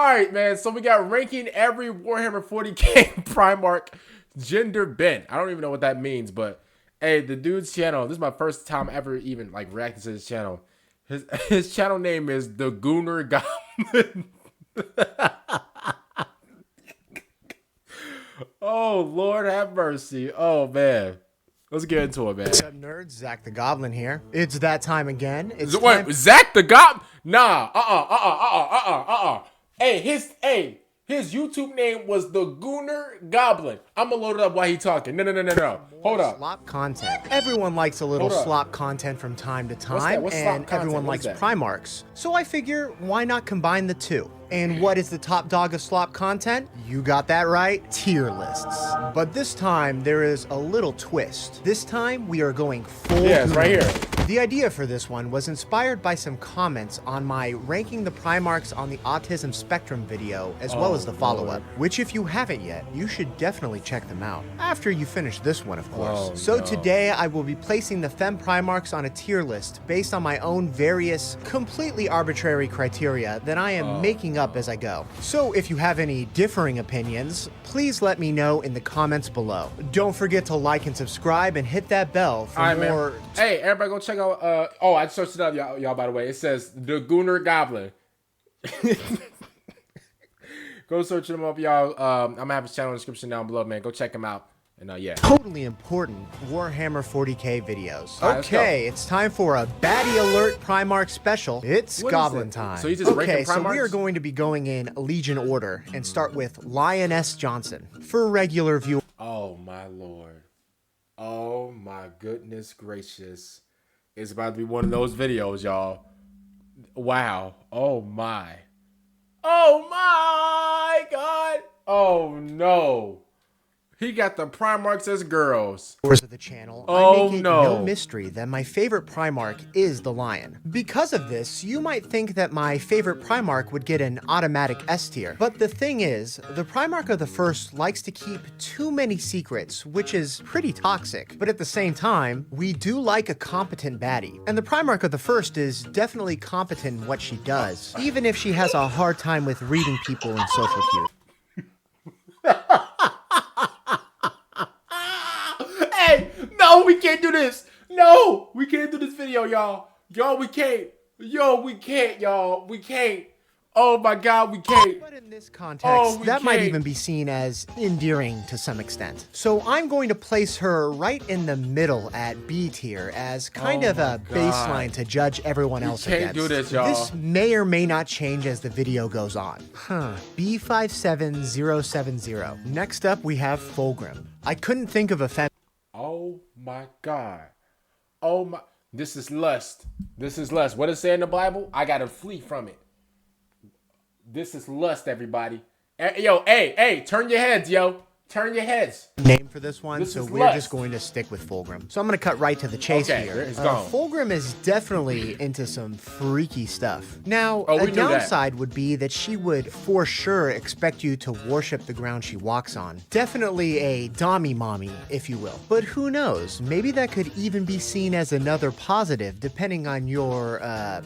right, man. So we got ranking every Warhammer 40k Primarch gender bent. I don't even know what that means, but hey, the dude's channel. This is my first time ever even like reacting to his channel. His channel name is the Gooner Goblin. Oh Lord, have mercy. Oh man, let's get into it, man. What's up, nerds? Zach the Goblin here. It's that time again. It's Wait, time. Zach the Goblin? Nah. Hey, his YouTube name was the Gooner Goblin. I'ma load it up while he talking. No. Hold up. Slop content. Everyone likes a little slop content from time to time, What's slop and content? everyone What is likes that? Primarchs. So I figure, why not combine the two? And what is the top dog of slop content? You got that right, tier lists. But this time, there is a little twist. This time, we are going full Yeah, it's right here. The idea for this one was inspired by some comments on my ranking the Primarchs on the autism spectrum video, as well as the follow-up, which if you haven't yet, you should definitely check them out. After you finish this one, of course. Today, I will be placing the Fem Primarchs on a tier list based on my own various, completely arbitrary criteria that I am making up as I go. So if you have any differing opinions, please let me know in the comments below. Don't forget to like and subscribe and hit that bell for more. Man. Hey, everybody go check out, I searched it up, y'all, by the way. It says the Gooner Goblin. Go search him up, y'all. I'm gonna have his channel in the description down below, man. Go check him out. And yeah. Totally important Warhammer 40k videos. Right, okay, it's time for a baddie alert Primarch special. It's Goblin time. So you just ranking so we Primarchs? are going to be going in Legion order and start with Lioness Johnson. For regular view. Oh my Lord. Oh my goodness gracious. It's about to be one of those videos, y'all. Wow. Oh my. Oh my God. Oh no. He got the Primarchs as girls. Of the channel, Oh, I make it no mystery that my favorite Primarch is the Lion. Because of this, you might think that my favorite Primarch would get an automatic S tier. But the thing is, the Primarch of the First likes to keep too many secrets, which is pretty toxic. But at the same time, we do like a competent baddie. And the Primarch of the First is definitely competent in what she does, even if she has a hard time with reading people in social cues. Hey, no, we can't do this. No, we can't do this video, y'all. Y'all, we can't. Yo, we can't, y'all. We can't. Oh my God, we can't. But in this context, that might can't. even be seen as endearing to some extent. So I'm going to place her right in the middle at B tier as kind of a baseline to judge everyone else can't against. do this, y'all. This may or may not change as the video goes on. B57070. Next up, we have Fulgrim. I couldn't think of a Oh my God. Oh my. This is lust. This is lust. What does it say in the Bible? I gotta flee from it. This is lust, everybody. Yo, hey, turn your heads, yo. Turn your heads. name for this one, This so is we're lust. just going to stick with Fulgrim. So I'm going to cut right to the chase Okay, here. it's gone. Fulgrim is definitely into some freaky stuff. Now, Oh, a we knew that. downside would be that she would for sure expect you to worship the ground she walks on. Definitely a dommy mommy, if you will. But who knows? Maybe that could even be seen as another positive, depending on your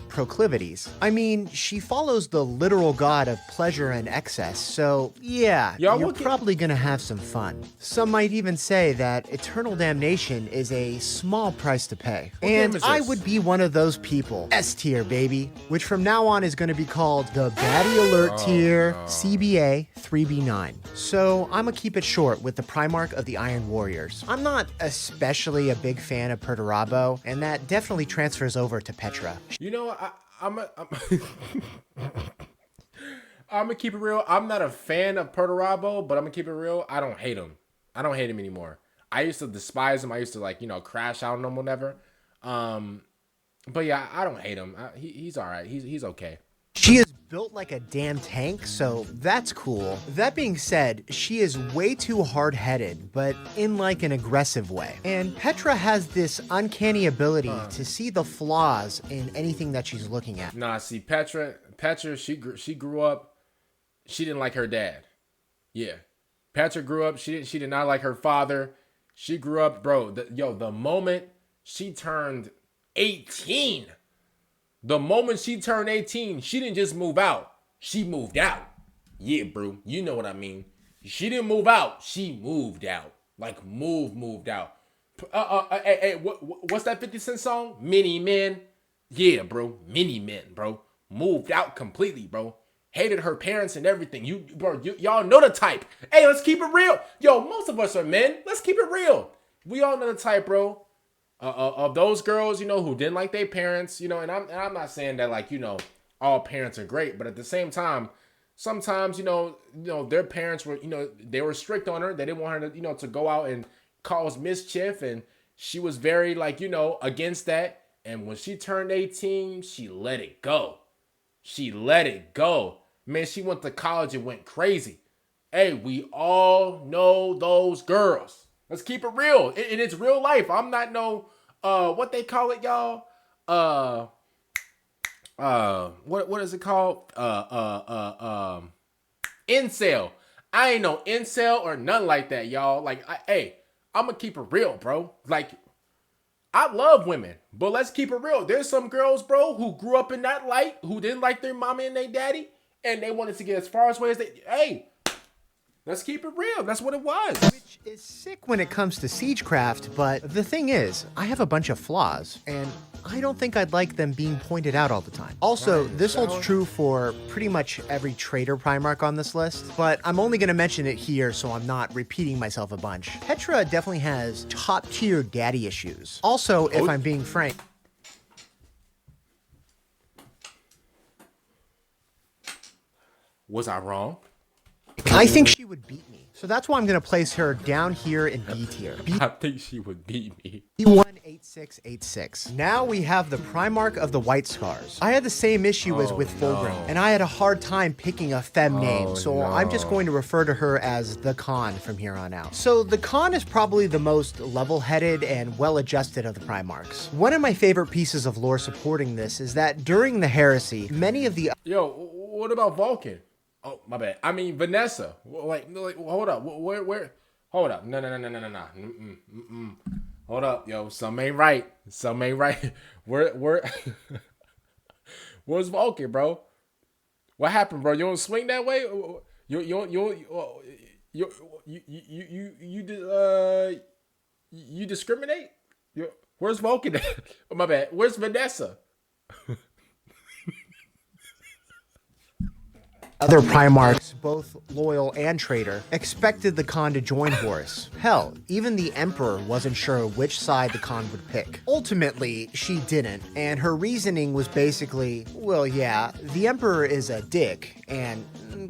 proclivities. I mean, she follows the literal god of pleasure and excess, so yeah, Y'all you're look at- probably gonna have some fun. Some might even say that eternal damnation is a small price to pay. game And is I this? would be one of those people. S tier, baby. Which from now on is gonna be called the Baddie Alert tier CBA 3B9. So I'm gonna keep it short with the Primarch of the Iron Warriors. I'm not especially a big fan of Perturabo, and that definitely transfers over to Petra. You know, I'm gonna keep it real. I'm not a fan of Perturabo, but I'm gonna keep it real. I don't hate him. I don't hate him anymore. I used to despise him. I used to crash out on him, whatever. But yeah, I don't hate him. He's all right. He's okay. She is built like a damn tank, so that's cool. That being said, she is way too hard-headed, but in like an aggressive way. And Petra has this uncanny ability to see the flaws in anything that she's looking at. Nah, see, Petra, she grew up. She didn't like her dad. Yeah, Petra grew up. She did not like her father. She grew up, bro. The moment she turned 18. The moment she turned 18, she didn't just move out. She moved out. Yeah, bro. You know what I mean. She didn't move out. She moved out. Like moved out. Hey, what's that 50 Cent song? Mini Men. Yeah, bro. Mini Men, bro. Moved out completely, bro. Hated her parents and everything. Y'all know the type. Hey, let's keep it real. Yo, most of us are men. Let's keep it real. We all know the type, bro. Of those girls, you know, who didn't like their parents, you know, and I'm not saying that, like, you know, all parents are great, but at the same time, sometimes, you know, their parents were, you know, they were strict on her. They didn't want her to, you know, to go out and cause mischief, and she was very, like, you know, against that. And when she turned 18, she let it go. She let it go. Man, she went to college and went crazy. Hey, we all know those girls. Let's keep it real. And it's real life. I'm not no, what they call it, y'all? What is it called? Incel. I ain't no incel or nothing like that, y'all. Like, hey, I'm gonna keep it real, bro. Like, I love women, but let's keep it real. There's some girls, bro, who grew up in that light, who didn't like their mommy and their daddy, and they wanted to get as far away as they. Hey, let's keep it real. That's what it was. Which is sick when it comes to siegecraft, but the thing is, I have a bunch of flaws, and I don't think I'd like them being pointed out all the time. Also, this holds true for pretty much every trader Primarch on this list, but I'm only going to mention it here so I'm not repeating myself a bunch. Petra definitely has top-tier daddy issues. Also, if I'm being frank, Was I wrong? I think she would beat me. So that's why I'm going to place her down here in B tier. I think she would beat me. B18686. Now we have the Primarch of the White Scars. I had the same issue as with Fulgrim, and I had a hard time picking a femme name, so I'm just going to refer to her as the Khan from here on out. So the Khan is probably the most level-headed and well-adjusted of the Primarchs. One of my favorite pieces of lore supporting this is that during the heresy, many of the... Yo, what about Vulkan? Oh, my bad. I mean, Vanessa. Like hold up. Where? Hold up. No. Hold up, yo. Something ain't right. Something ain't right. Where's Vulkan, bro? What happened, bro? You don't swing that way? You discriminate? Where's Vulkan? Oh, my bad. Where's Vanessa? Other Primarchs, both loyal and traitor, expected the Khan to join Horus. Hell, even the Emperor wasn't sure which side the Khan would pick. Ultimately, she didn't, and her reasoning was basically, well, yeah, the Emperor is a dick, and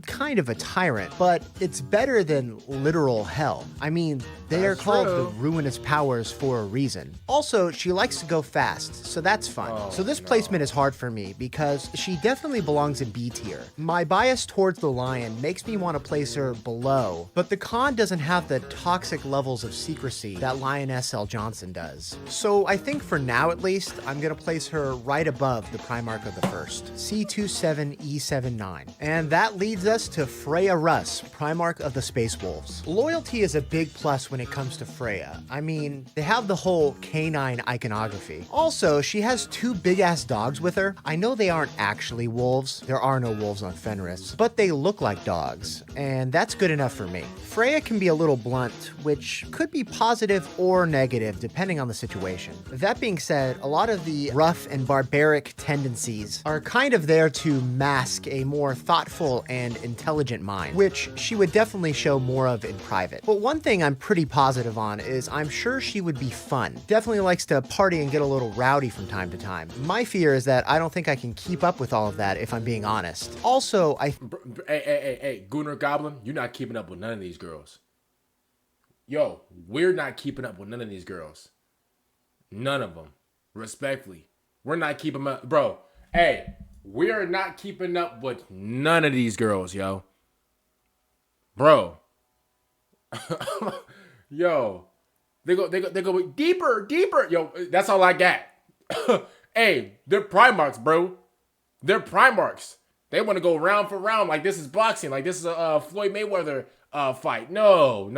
kind of a tyrant, but it's better than literal hell. I mean, they are called the Ruinous Powers for a reason. Also, she likes to go fast, so that's fun. So this placement is hard for me because she definitely belongs in B tier. My bias towards the Lion makes me want to place her below, but the Khan doesn't have the toxic levels of secrecy that Lioness Johnson does. So I think for now at least, I'm gonna place her right above the Primarch of the First, C27E79. And that leads us to Freya Russ, Primarch of the Space Wolves. Loyalty is a big plus when it comes to Freya. I mean, they have the whole canine iconography. Also, she has two big-ass dogs with her. I know they aren't actually wolves. There are no wolves on Fenris, but they look like dogs, and that's good enough for me. Freya can be a little blunt, which could be positive or negative depending on the situation. That being said, a lot of the rough and barbaric tendencies are kind of there to mask a more thoughtful and intelligent mind, which she would definitely show more of in private. But one thing I'm pretty positive on is I'm sure she would be fun. Definitely likes to party and get a little rowdy from time to time. My fear is that I don't think I can keep up with all of that if I'm being honest. Also, Hey, Gunnar Goblin, you're not keeping up with none of these girls. Yo, we're not keeping up with none of these girls. None of them. Respectfully. We're not keeping up. Bro, hey, we are not keeping up with none of these girls, yo. Bro. Yo. They go deeper. Yo, that's all I got. Hey, they're Primarchs, bro. They're Primarchs. They want to go round for round like this is boxing, like this is a Floyd Mayweather fight. No.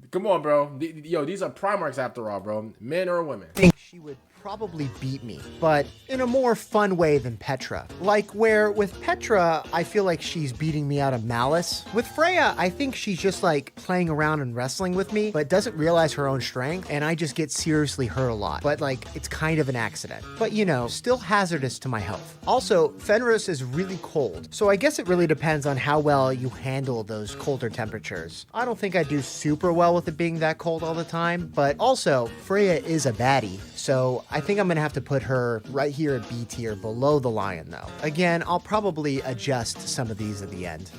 Come on, bro. Yo, these are Primarchs after all, bro. Men or women. I think she would probably beat me, but in a more fun way than Petra. Like where with Petra, I feel like she's beating me out of malice. With Freya, I think she's just like playing around and wrestling with me, but doesn't realize her own strength, and I just get seriously hurt a lot. But like, it's kind of an accident. But you know, still hazardous to my health. Also, Fenris is really cold, so I guess it really depends on how well you handle those colder temperatures. I don't think I do super well with it being that cold all the time, but also, Freya is a baddie, so I think I'm gonna have to put her right here at B tier below the Lion though. Again, I'll probably adjust some of these at the end.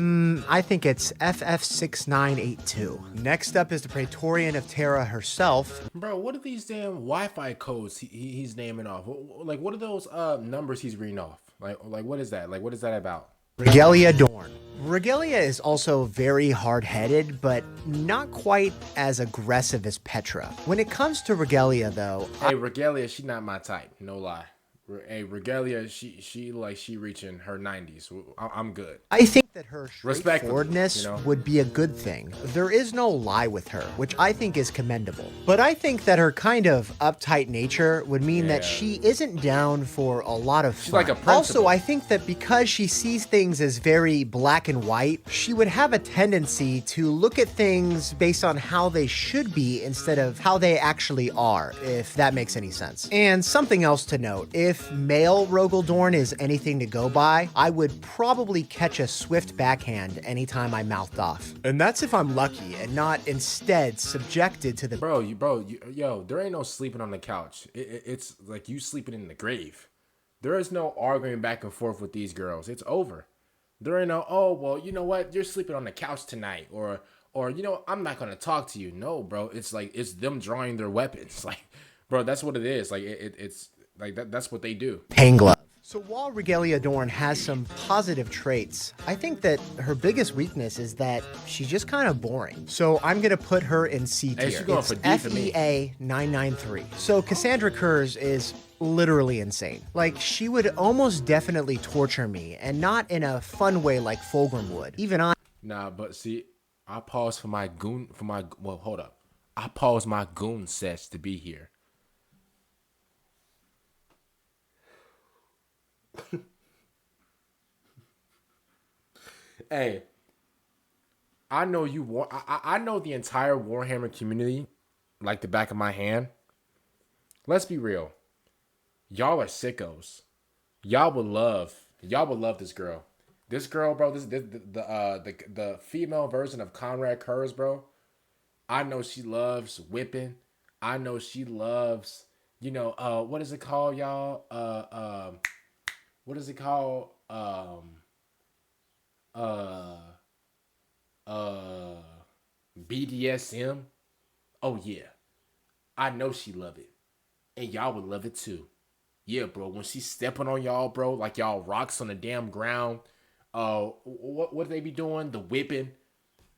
I think it's FF6982. Next up is the Praetorian of Terra herself. Bro, what are these damn Wi-Fi codes he's naming off? Like, what are those numbers he's reading off? Like what is that? Like, what is that about? Rogelia Dorn. Rogelia is also very hard-headed, but not quite as aggressive as Petra. When it comes to Rogelia, though... Hey, Rogelia, she not my type, no lie. Hey, Rogelia, she reaching her 90s. I'm good. I think that her straightforwardness you know? would be a good thing. There is no lie with her, which I think is commendable. But I think that her kind of uptight nature would mean that she isn't down for a lot of fun. She's like a principal. Also, I think that because she sees things as very black and white, she would have a tendency to look at things based on how they should be instead of how they actually are, if that makes any sense. And something else to note, if male Rogelia Dorn is anything to go by, I would probably catch a swift backhand anytime I mouthed off. And that's if I'm lucky and not instead subjected to the... Yo, there ain't no sleeping on the couch. It's like you sleeping in the grave. There is no arguing back and forth with these girls. It's over. There ain't no, oh, well, you know what? You're sleeping on the couch tonight. Or you know, I'm not going to talk to you. No, bro. It's like, it's them drawing their weapons. Like, bro, that's what it is. Like, it's like that's what they do. Pain glove. So while Rogelia Dorn has some positive traits, I think that her biggest weakness is that she's just kind of boring. So I'm going to put her in C tier. Hey, she's going for D for me. FEA 993. So Cassandra Kurs is literally insane. Like, she would almost definitely torture me, and not in a fun way like Fulgrim would. Even I... Nah, but see, I paused for my goon, well, hold up. I paused my goon sets to be here. Hey, I know I know the entire Warhammer community like the back of my hand. Let's be real. Y'all are sickos. Y'all would love this girl. This girl, bro, the female version of Konrad Curze, bro. I know she loves whipping. I know she loves, you know, what is it called, y'all? What is it called? BDSM. Oh yeah, I know she love it, and y'all would love it too. Yeah, bro. When she's stepping on y'all, bro, like y'all rocks on the damn ground. What they be doing? The whipping.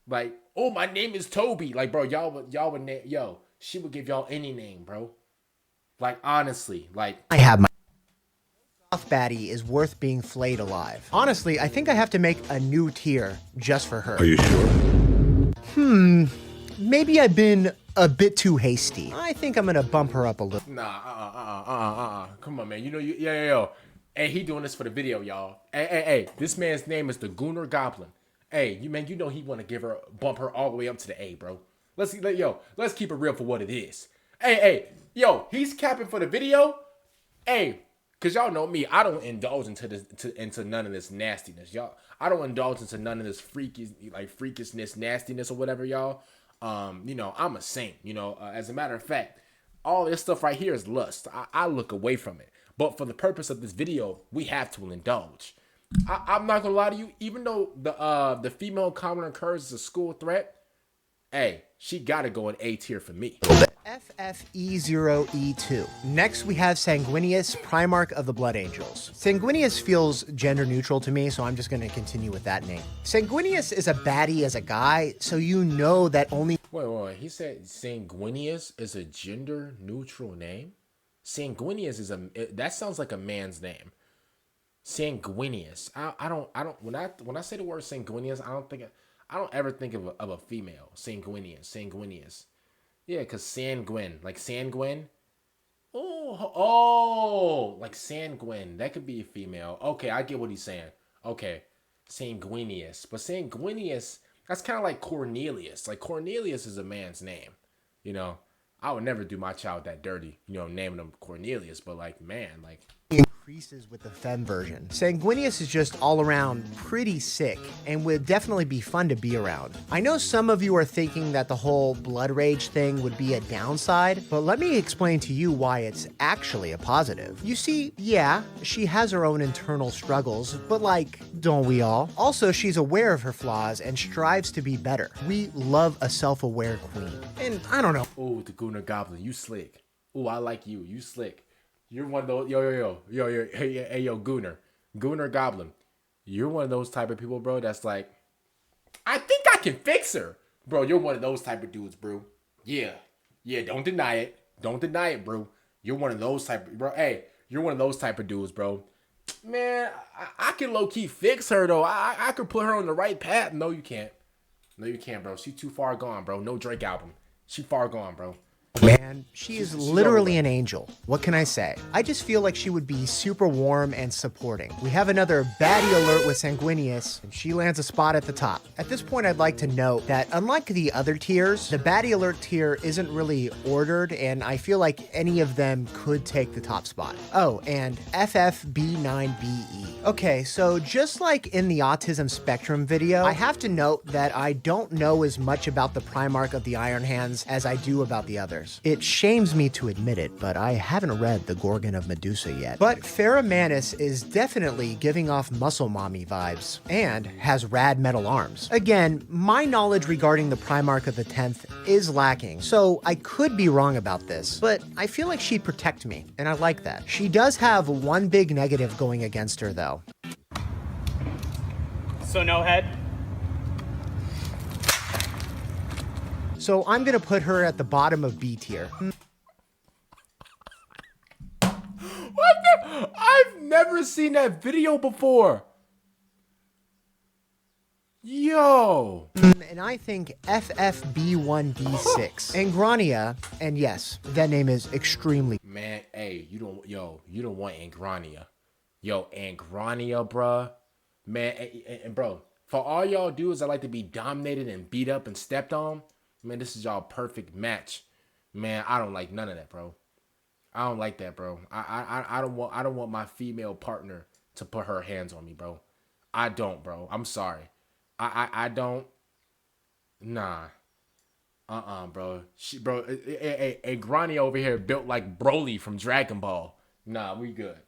Like, oh, my name is Toby. Like, bro, y'all would name, yo. She would give y'all any name, bro. Like, honestly, like, I have my soft baddie is worth being flayed alive. Honestly, I think I have to make a new tier just for her. Are you sure? Maybe I've been a bit too hasty. I think I'm gonna bump her up a little. Nah, come on, man. You know, yo. Hey, he doing this for the video, y'all. Hey, this man's name is the Gunnar Goblin. Hey, you know he want to bump her all the way up to the A, bro. Let's keep it real for what it is. Hey, yo, he's capping for the video. Hey, cause y'all know me, I don't indulge into none of this nastiness, y'all. I don't indulge into none of this freakishness, nastiness, or whatever, y'all. You know, I'm a saint. You know, as a matter of fact, all this stuff right here is lust. I look away from it. But for the purpose of this video, we have to indulge. I'm not gonna lie to you. Even though the female commoner curse is a school threat, hey, she gotta go in A tier for me. FFE0E2. Next, we have Sanguinius, Primarch of the Blood Angels. Sanguinius feels gender neutral to me, so I'm just going to continue with that name. Sanguinius is a baddie as a guy, so you know that only... Wait. He said Sanguinius is a gender neutral name? Sanguinius is that sounds like a man's name. Sanguinius. I don't when I say the word Sanguinius, I don't ever think of a female. Sanguinius. Yeah, because sanguine, like sanguine. Oh, like Sanguine. That could be a female. Okay, I get what he's saying. Okay, Sanguinius. But Sanguinius, that's kind of like Cornelius. Like Cornelius is a man's name. You know, I would never do my child that dirty. You know, naming him Cornelius. But like, man, like. Increases with the femme version. Sanguinius is just all around pretty sick and would definitely be fun to be around. I know some of you are thinking that the whole blood rage thing would be a downside, but let me explain to you why it's actually a positive. You see, yeah, she has her own internal struggles, but like, don't we all? Also, she's aware of her flaws and strives to be better. We love a self-aware queen. And I don't know. Oh, the Gunnar Goblin, you slick. Oh, I like you. You slick. You're one of those, yo, Gunnar Goblin. You're one of those type of people, bro, that's like, I think I can fix her. Bro, you're one of those type of dudes, bro. Yeah, don't deny it. Don't deny it, bro. You're one of those type of, bro. Hey, you're one of those type of dudes, bro. Man, I can low-key fix her, though. I could put her on the right path. No, you can't. No, you can't, bro. She's too far gone, bro. No Drake album. She far gone, bro. Man, she is literally an angel. What can I say? I just feel like she would be super warm and supporting. We have another baddie alert with Sanguinius, and she lands a spot at the top. At this point, I'd like to note that unlike the other tiers, the baddie alert tier isn't really ordered, and I feel like any of them could take the top spot. Oh, and FFB9BE. Okay, so just like in the autism spectrum video, I have to note that I don't know as much about the Primarch of the Iron Hands as I do about the others. It shames me to admit it, but I haven't read the Gorgon of Medusa yet. But Freya Russ is definitely giving off muscle mommy vibes, and has rad metal arms. Again, my knowledge regarding the Primarch of the 10th is lacking, so I could be wrong about this, but I feel like she'd protect me, and I like that. She does have one big negative going against her, though. So no head? So I'm gonna put her at the bottom of B tier. What the? I've never seen that video before. Yo. And I think FFB1D6. Angrania, and yes, that name is extremely. Man, hey, you don't want Angrania. Yo, Angrania, bruh. Man, and bro, for all y'all dudes that like to be dominated and beat up and stepped on, man, this is y'all perfect match. Man, I don't like none of that, bro. I don't like that, bro. I don't want my female partner to put her hands on me, bro. I don't, bro. I'm sorry. I don't. Nah. Bro. Angrania over here built like Broly from Dragon Ball. Nah, we good.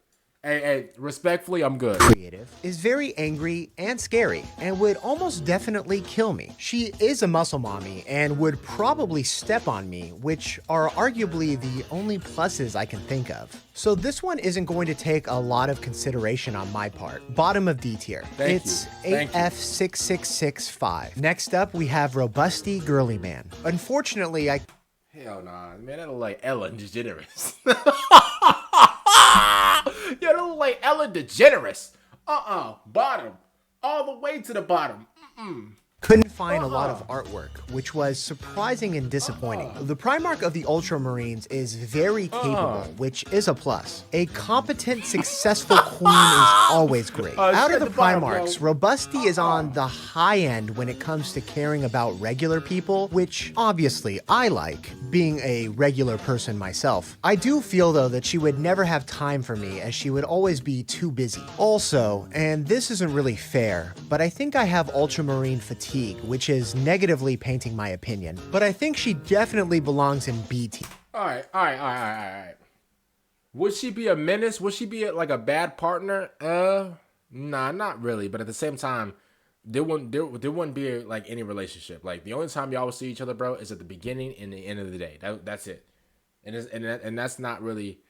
Hey, respectfully, I'm good. Creative, is very angry and scary, and would almost definitely kill me. She is a muscle mommy, and would probably step on me, which are arguably the only pluses I can think of. So this one isn't going to take a lot of consideration on my part. Bottom of D tier. It's 8F6665. Next up, we have Robusty Girly Man. Unfortunately, Hell nah, man, that look like Ellen DeGeneres. Yeah, that look like Ellen DeGeneres. Bottom. All the way to the bottom. couldn't find a lot of artwork, which was surprising and disappointing. The Primarch of the Ultramarines is very capable, which is a plus. A competent, successful queen is always great. Out of the Primarchs, Robusty is on the high end when it comes to caring about regular people, which obviously I like, being a regular person myself. I do feel though that she would never have time for me, as she would always be too busy. Also, and this isn't really fair, but I think I have Ultramarine fatigue, which is negatively painting my opinion. But I think she definitely belongs in B tier. All right. Would she be a menace? Would she be like a bad partner? Nah, not really. But at the same time, there wouldn't be like any relationship. Like the only time y'all will see each other, bro, is at the beginning and the end of the day. That's it. And that's not really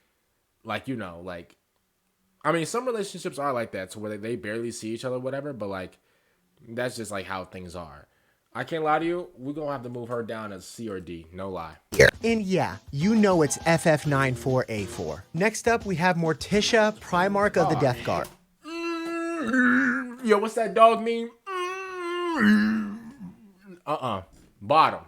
like, you know, like, I mean, some relationships are like that, to where they barely see each other, whatever. But like, that's just like how things are. I can't lie to you. We're going to have to move her down as C or D. No lie. And yeah, you know it's FF94A4. Next up, we have Morticia, Primarch of the Death Guard. Yo, what's that dog mean? Bottom.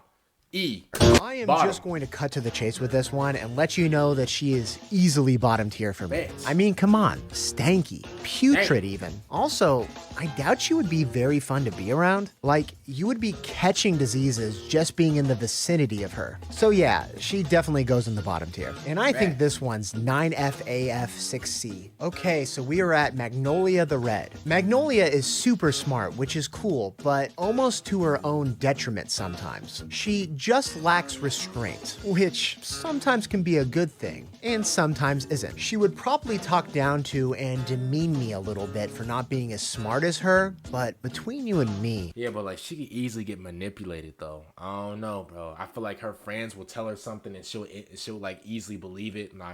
E. I am Bottom. just going to cut to the chase with this one and let you know that she is easily bottom tier for me. Bitch. I mean, come on, stanky, putrid even. Also, I doubt she would be very fun to be around. Like, you would be catching diseases just being in the vicinity of her. So yeah, she definitely goes in the bottom tier. And I think this one's 9FAF6C. Okay, so we are at Magnolia the Red. Magnolia is super smart, which is cool, but almost to her own detriment sometimes. She just lacks restraint, which sometimes can be a good thing, and sometimes isn't. She would probably talk down to and demean me a little bit for not being as smart as her, but between you and me. Yeah, but like she could easily get manipulated though. I don't know, bro. I feel like her friends will tell her something and she'll like easily believe it. Nah,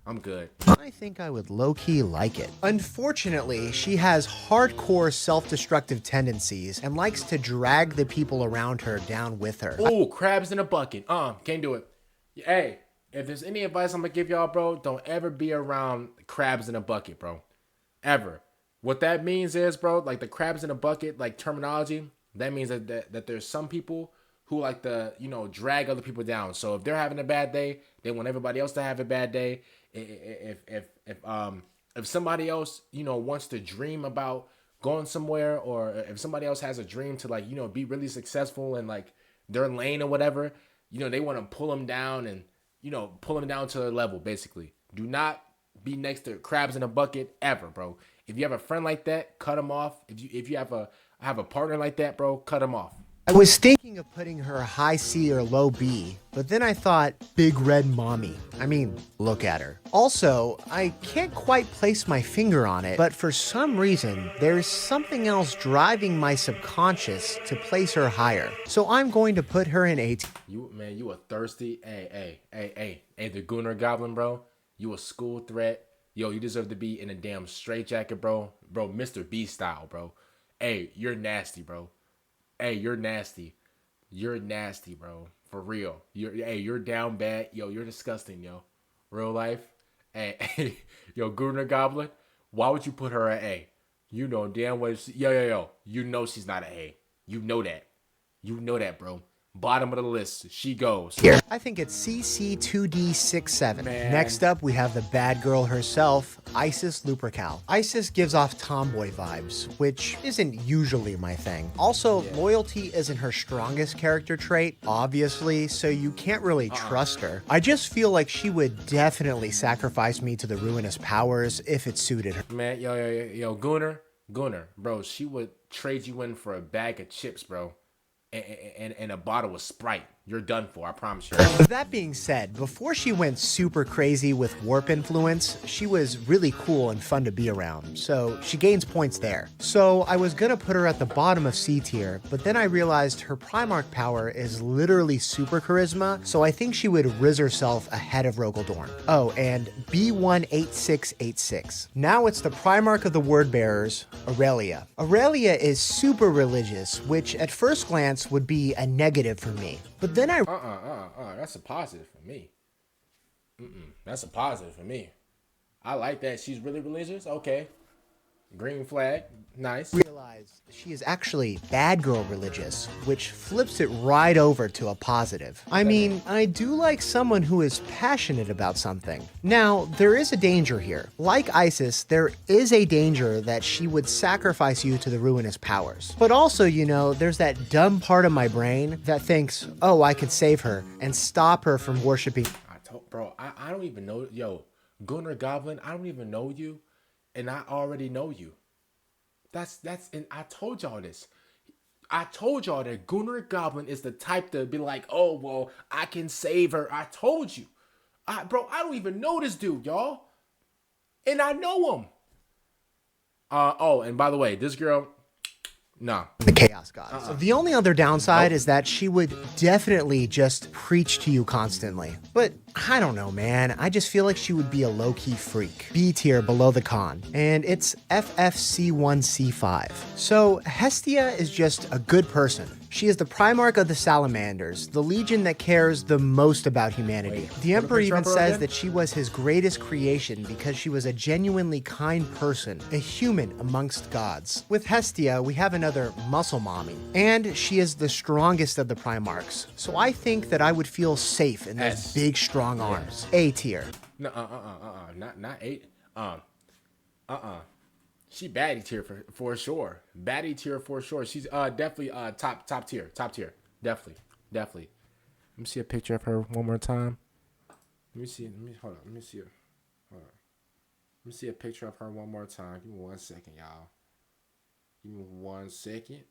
I'm good. I think I would low-key like it. Unfortunately, she has hardcore self-destructive tendencies and likes to drag the people around her down with her. Ooh, crabs in a bucket. Can't do it. Hey, if there's any advice I'm gonna give y'all, bro, don't ever be around crabs in a bucket, bro. Ever. What that means is, bro, like the crabs in a bucket, like terminology, that means that there's some people who like to, drag other people down. So if they're having a bad day, they want everybody else to have a bad day. If somebody else, wants to dream about going somewhere, or if somebody else has a dream to like, be really successful in like their lane or whatever, they want to pull them down and, pull them down to their level, basically. Do not be next to crabs in a bucket ever, bro. If you have a friend like that, cut them off. If you have a partner like that, bro, cut them off. I was thinking of putting her high C or low B, but then I thought big red mommy. I mean, look at her. Also, I can't quite place my finger on it, but for some reason, there's something else driving my subconscious to place her higher. So I'm going to put her in A. You a thirsty. Hey, the Gunnar Goblin, bro. You a school threat. Yo, you deserve to be in a damn straitjacket, bro. Bro, Mr. B style, bro. Hey, you're nasty, bro. Hey, you're nasty. You're nasty, bro. For real. You're down bad. Yo, you're disgusting, yo. Real life. Hey, yo, Gunnar Goblin. Why would you put her at A? You know damn well. Yo. You know she's not an A. You know that. You know that, bro. Bottom of the list, she goes. Here. I think it's CC2D67. Man. Next up, we have the bad girl herself, Isis Lupercal. Isis gives off tomboy vibes, which isn't usually my thing. Also, loyalty isn't her strongest character trait, obviously, so you can't really trust her. I just feel like she would definitely sacrifice me to the ruinous powers if it suited her. Man, yo, Gunnar, bro, she would trade you in for a bag of chips, bro. And a bottle of Sprite. You're done for, I promise you. That being said, before she went super crazy with warp influence, she was really cool and fun to be around, so she gains points there. So I was gonna put her at the bottom of C tier, but then I realized her Primarch power is literally super charisma, so I think she would riz herself ahead of Rogelia Dorn. Oh, and B18686. Now it's the Primarch of the Wordbearers, Aurelia. Aurelia is super religious, which at first glance would be a negative for me. But then I... That's a positive for me. That's a positive for me. I like that. She's really religious. Okay. Green flag. Nice. Realize she is actually bad girl religious, which flips it right over to a positive. I mean, I do like someone who is passionate about something. Now, there is a danger here. Like Isis, there is a danger that she would sacrifice you to the ruinous powers. But also, there's that dumb part of my brain that thinks, oh, I could save her and stop her from worshiping. I don't even know. Yo, Gunnar Goblin, I don't even know you. And I already know you. And I told y'all this. I told y'all that Gunnar Goblin is the type to be like, oh, well, I can save her. I told you. Bro, I don't even know this dude, y'all. And I know him. And by the way, this girl, nah. The Chaos Gods. The only other downside is that she would definitely just preach to you constantly. But I don't know, man. I just feel like she would be a low-key freak. B tier below the con. And it's FFC1C5. So Hestia is just a good person. She is the Primarch of the Salamanders, the legion that cares the most about humanity. The Emperor even says that she was his greatest creation because she was a genuinely kind person, a human amongst gods. With Hestia, we have another muscle mommy, and she is the strongest of the Primarchs, so I think that I would feel safe in those big, strong arms. A tier. No, not 8. She baddie tier for sure. Baddie tier for sure. She's definitely top tier. Definitely. Let me see a picture of her one more time. Let me see a picture of her one more time. Give me 1 second, y'all. Give me 1 second.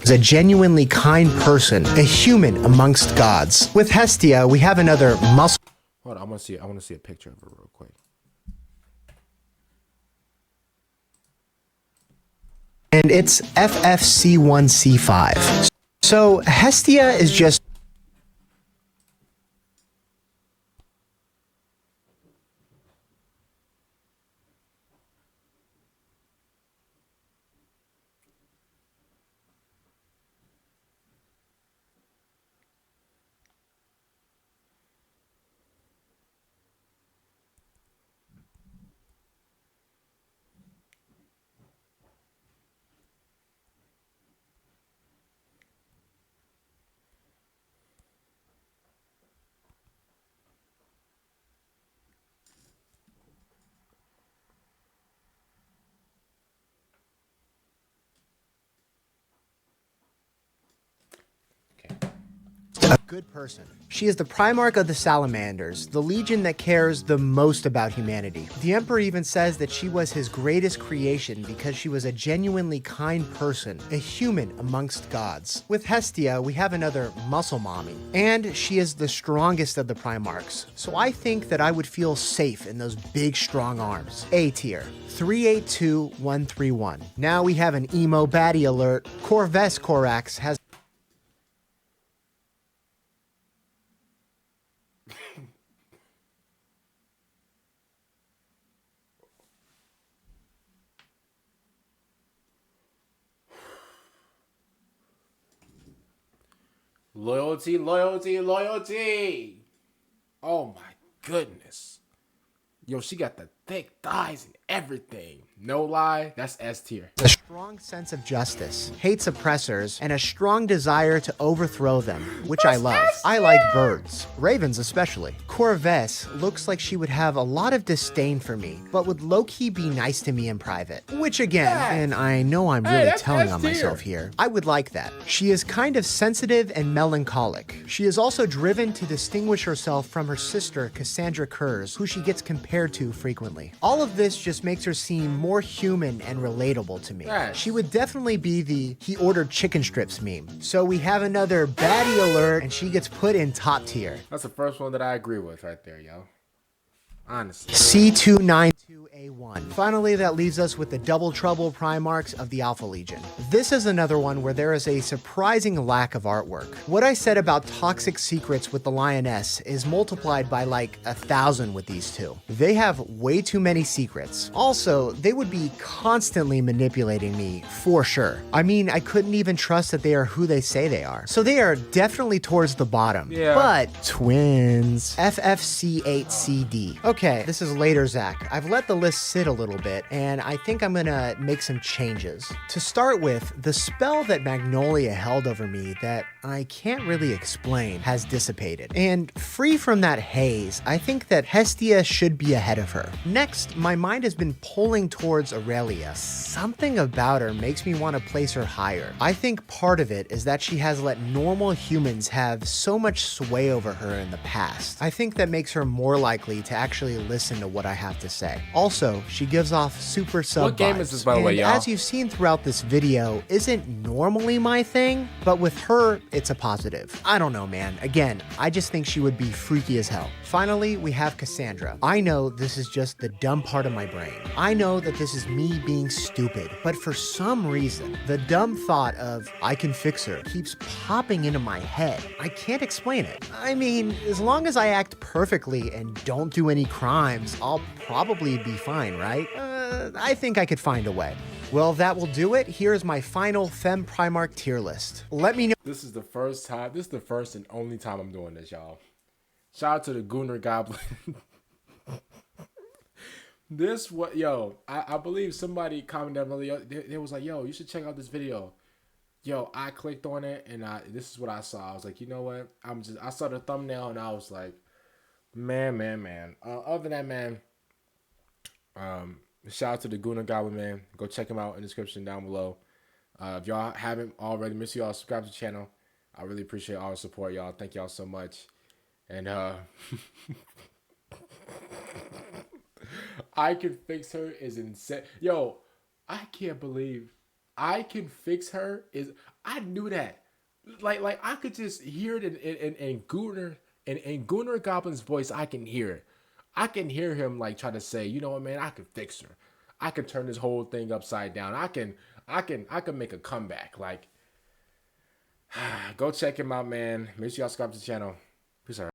Is a genuinely kind person, a human amongst gods. With Hestia, we have another muscle. Hold on, I want to see a picture of her real quick. And it's FFC1C5. So Hestia is just a good person. She is the Primarch of the Salamanders, the legion that cares the most about humanity. The Emperor even says that she was his greatest creation because she was a genuinely kind person, a human amongst gods. With Hestia, we have another muscle mommy, and she is the strongest of the Primarchs, so I think that I would feel safe in those big, strong arms. A tier. 382131. Now we have an emo baddie alert. Corv Corax has Loyalty. Oh my goodness. Yo, she got the thick thighs and everything. No lie, that's S tier. a strong sense of justice, hates oppressors, and a strong desire to overthrow them, which I love. I like birds, ravens especially. Corvus looks like she would have a lot of disdain for me, but would low-key be nice to me in private. Which again, and I know I'm really telling on myself here, I would like that. She is kind of sensitive and melancholic. She is also driven to distinguish herself from her sister, Cassandra Kurs, who she gets compared to frequently. All of this just makes her seem more human and relatable to me. She would definitely be the "he ordered chicken strips" meme. So we have another baddie alert, and she gets put in top tier. That's the first one that I agree with right there, yo. Honestly. C292A1. Finally, that leaves us with the Double Trouble Primarchs of the Alpha Legion. This is another one where there is a surprising lack of artwork. What I said about toxic secrets with the Lioness is multiplied by like 1,000 with these two. They have way too many secrets. Also, they would be constantly manipulating me for sure. I mean, I couldn't even trust that they are who they say they are. So they are definitely towards the bottom. Yeah. But twins. FFC8CD. Okay, this is later, Zach. I've let the list sit a little bit, and I think I'm gonna make some changes. To start with, the spell that Magnolia held over me that I can't really explain has dissipated. And free from that haze, I think that Hestia should be ahead of her. Next, my mind has been pulling towards Aurelia. Something about her makes me want to place her higher. I think part of it is that she has let normal humans have so much sway over her in the past. I think that makes her more likely to actually listen to what I have to say. Also, she gives off super sub What game vibes, is this, by the way, y'all? as you've seen throughout this video, isn't normally my thing, but with her, it's a positive. I don't know, man. Again, I just think she would be freaky as hell. Finally, we have Cassandra. I know this is just the dumb part of my brain. I know that this is me being stupid, but for some reason, the dumb thought of I can fix her keeps popping into my head. I can't explain it. I mean, as long as I act perfectly and don't do any crimes, I'll probably be fine, right? I think I could find a way. Well, that will do it. Here's my final Fem Primarch tier list. Let me know. This is the first and only time I'm doing this, y'all. Shout out to the Gunnar Goblin. I believe somebody commented down below. They was like, yo, you should check out this video. Yo, I clicked on it and this is what I saw. I was like, you know what? I saw the thumbnail and I was like, man. Other than that, man, shout out to the Gunnar Goblin, man. Go check him out in the description down below. If y'all haven't already, make sure y'all subscribe to the channel. I really appreciate all the support, y'all. Thank y'all so much. And I Can Fix Her is insane. Yo, I can't believe I Can Fix Her is. I knew that. Like I could just hear it in Gunnar Goblin's voice. I can hear it. I can hear him like try to say, you know what, man, I can fix her. I can turn this whole thing upside down. I can make a comeback. Like, go check him out, man. Make sure y'all subscribe to the channel. Peace out.